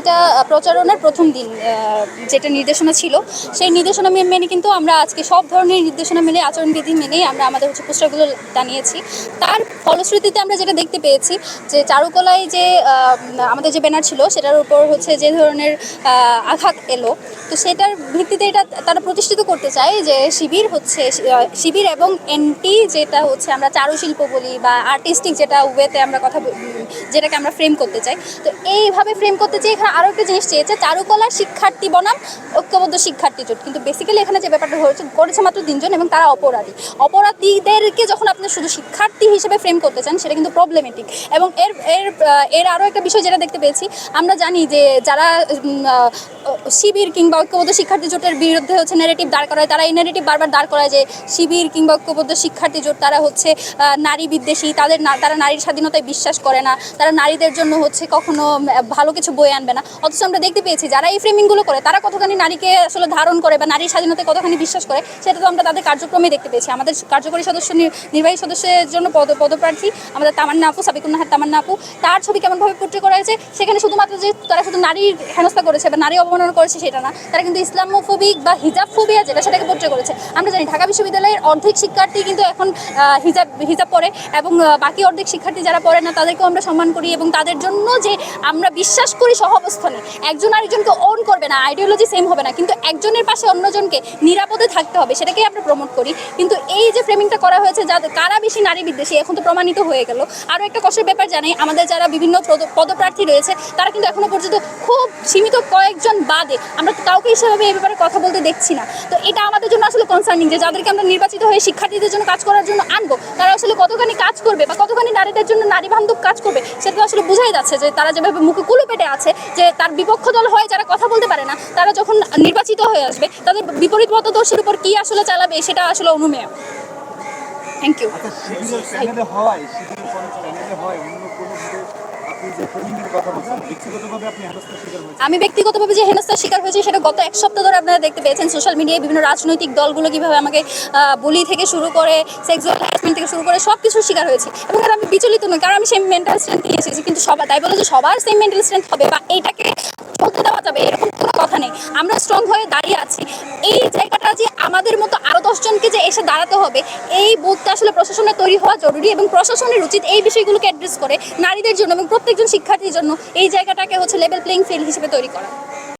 যেটা প্রচারণার প্রথম দিন যেটা নির্দেশনা ছিল, সেই নির্দেশনা মেনে কিন্তু আমরা আজকে সব ধরনের নির্দেশনা মেনে, আচরণবিধি মেনেই আমরা আমাদের পোস্টারগুলো টানিয়েছি। তার ফলশ্রুতিতে আমরা যেটা দেখতে পেয়েছি যে চারুকলায় যে আমাদের যে ব্যানার ছিল সেটার উপর যে ধরনের আঘাত এলো, তো সেটার ভিত্তিতে এটা তারা প্রতিষ্ঠিত করতে চায় যে শিবির এবং এনটি যেটা আমরা চারুশিল্প বলি বা আর্টিস্টিক যেটা ওয়েতে আমরা যেটাকে আমরা ফ্রেম করতে চাই। তো এইভাবে ফ্রেম করতে চাই। এখানে আরও একটা জিনিস চেয়েছে, চারুকলার শিক্ষার্থী বনাম ঐক্যবদ্ধ শিক্ষার্থী জোট, কিন্তু বেসিক্যালি এখানে যে ব্যাপারটা করেছে মাত্র 3 জন এবং তারা অপরাধীদেরকে যখন আপনি শুধু শিক্ষার্থী হিসেবে ফ্রেম করতে চান সেটা কিন্তু প্রবলেমেটিক। এবং এর আরও একটা বিষয় যেটা দেখতে পেয়েছি, আমরা জানি যে যারা শিবির কিংবা ঐক্যবদ্ধ শিক্ষার্থী জোটের বিরুদ্ধে নেগেটিভ দাঁড় করায়, তারা এই নেগেটিভ বারবার দাঁড় করায় যে শিবির কিংবা ঐক্যবদ্ধ শিক্ষার্থী জোট তারা নারী বিদ্বেষী, তারা নারীর স্বাধীনতায় বিশ্বাস করে না, তারা নারীদের জন্য কখনো ভালো কিছু বয়ে আনবে না। অথচ আমরা দেখতে পেয়েছি যারা এই ফ্রেমিংগুলো করে তারা কতখানি নারীকে ধারণ করে বা নারীর স্বাধীনতায় কতখানি বিশ্বাস করে, সেটা তো আমরা তাদের কার্যক্রমে দেখতে পেয়েছি। আমাদের কার্যকরী সদস্য, নির্বাহী সদস্যের জন্য পদপ্রার্থী আমাদের তামান্না আপু, সাবিকুন নাহার তামান্না আপু, তার ছবি কেমনভাবে পোট্রে করা হয়েছে সেখানে শুধুমাত্র যে তারা শুধু নারীর হেনস্থা করেছে বা নারী অবমাননা করেছে সেটা না, তারা কিন্তু ইসলামোফোবিক বা হিজাব ফোবিয়া সেটাকে পোট্রে করেছে। আমরা জানি ঢাকা বিশ্ববিদ্যালয়ের অর্ধেক শিক্ষার্থী কিন্তু এখন হিজাব পরে, এবং বাকি অর্ধেক শিক্ষার্থী যারা পড়ে না তাদেরকেও আমরা সম্মান করি, এবং তাদের জন্য যে আমরা বিশ্বাস করি সহাবস্থানে একজন আরেকজনকে ওন করবে না, আইডিওলজি সেম হবে না, কিন্তু একজনের পাশে অন্যজনকে নিরাপদে থাকতে হবে, সেটাকেই আমরা প্রমোট করি। কিন্তু এই যে ফ্রেমিংটা করা হয়েছে কারা বেশি নারী বিদ্বেষী এখন তো প্রমাণিত হয়ে গেল। আরও একটা কষ্টের ব্যাপার জানাই, আমাদের যারা বিভিন্ন পদপ্রার্থী রয়েছে তারা কিন্তু এখনো পর্যন্ত খুব সীমিত কয়েকজন বাদে আমরা কাউকে হিসেবে এই ব্যাপারে কথা বলতে দেখছি না। তো এটা আমাদের জন্য কনসার্নিং যে যাদেরকে আমরা নির্বাচিত হয়ে শিক্ষার্থীদের জন্য কাজ করার জন্য আনবো, তারা কতখানি কাজ করবে বা কতখানি নারীদের জন্য নারী বান্ধব কাজ করবে, সেটা বোঝাই যাচ্ছে যে তারা যেভাবে মুখে কুলু পেটে আছে, যে তার বিপক্ষ দল হয়ে যারা কথা বলতে পারে না, তারা যখন নির্বাচিত হয়ে আসবে তাদের বিপরীত মতদর্শের উপর কি চালাবে সেটা অনুমেয়। Thank you. আমি ব্যক্তিগতভাবে যে হেনস্থার শিকার হয়েছি সেটা গত 1 সপ্তাহ ধরে আপনারা দেখতে পেয়েছেন সোশ্যাল মিডিয়ায় বিভিন্ন রাজনৈতিক দলগুলো কীভাবে আমাকে বুলি থেকে শুরু করে সেক্সুয়াল হ্যারাসমেন্ট থেকে শুরু করে সব কিছুর শিকার হয়েছি, এবং এর আমি বিচলিত নই, কারণ আমি সেই মেন্টাল স্ট্রেংথ নিয়ে এসেছি। কিন্তু তাই বলে যে সবার সেম মেন্টাল স্ট্রেংথ হবে বা এইটাকে চলতে দেওয়া যাবে এরকম কোনো কথা নেই। আমরা স্ট্রং হয়ে দাঁড়িয়ে আছি। এই জায়গাটা যে আমাদের মতো আরও 10 জনকে যে এসে দাঁড়াতে হবে, এই বোধটা প্রশাসনের তৈরি হওয়া জরুরি, এবং প্রশাসনের উচিত এই বিষয়গুলোকে অ্যাড্রেস করে নারীদের জন্য এবং প্রত্যেকজন শিক্ষার্থীর জন্য এই জায়গাটাকে লেভেল প্লেইং ফিল্ড হিসেবে তৈরি করা।